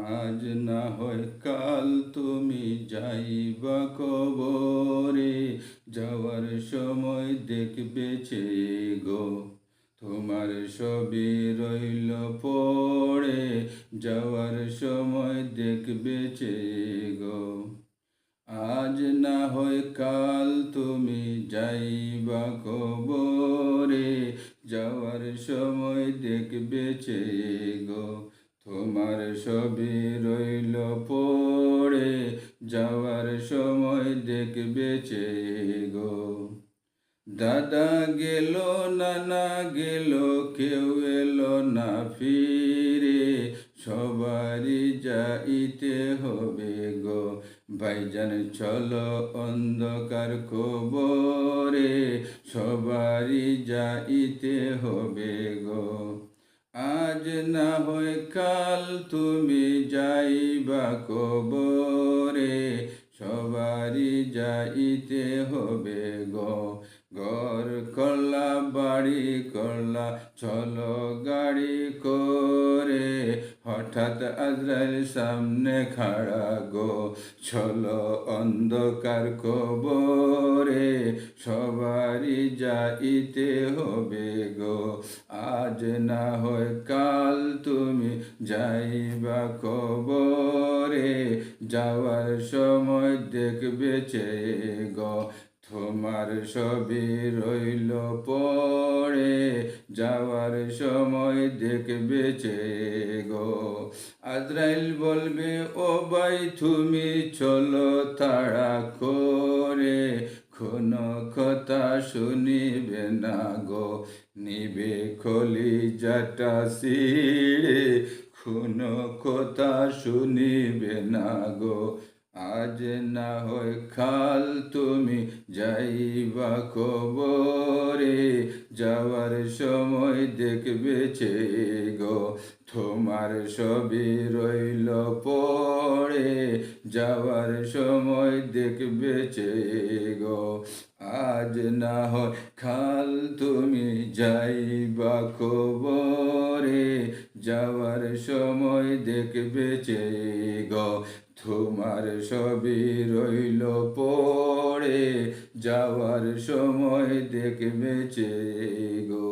আজ না হয় কাল তুমি যাইবা কবরে, যাওয়ার সময় দেখবে চেয়ে গো। তোমার সবই রইল পড়ে, যাওয়ার সময় দেখবে চেয়ে গো। আজ না হয় কাল তুমি যাইবা কবরে, যাওয়ার সময় দেখবে চেয়ে গো। তোমার সবই রইল পড়ে, যাওয়ার সময় দেখবে চেয়ে গো। দাদা গেল, নানা গেল, কেউ এলো না ফিরে, সবারই যাইতে হবে গো। ভাইজান চলো অন্ধকার কবরে, সবারই যাইতে হবে গো। আজ না হয় কাল তুমি যাইবা কবরে, সবারই যাইতে হবে গো। ঘর করলা বাড়ি করলা চলো গাড়ি করে, হঠাৎ আজরাইল সামনে খাড়া গো। চলো অন্ধকার কবরে, সবারই যাইতে হবে গো। আজ না হয় কাল তুমি যাইবা কবরে, যাওয়ার সময় দেখবে চেয়ে গো। তোমার সবই রইল পড়ে, যাওয়ার সময় দেখবে চেয়ে গো। আজরাইল বলবে ও ভাই তুমি চলো তাড়া করে, কোনো কথা শুনিবে না গো। নিবে কলিজাটা ছিঁড়ে, কোনো কথা শুনিবে না গো। আজ না হয় কাল তুমি যাইবা কবরে, যাওয়ার সময় দেখবে চেয়ে গো। তোমার সবই রইল পড়ে, যাওয়ার সময় দেখবে চেয়ে গো। আজ না হয় কাল তুমি যাইবা কবরে, যাওয়ার সময় দেখবে চেয়ে গো। তোমার সবই রইল পড়ে, যাওয়ার সময় দেখবে চেয়ে গো।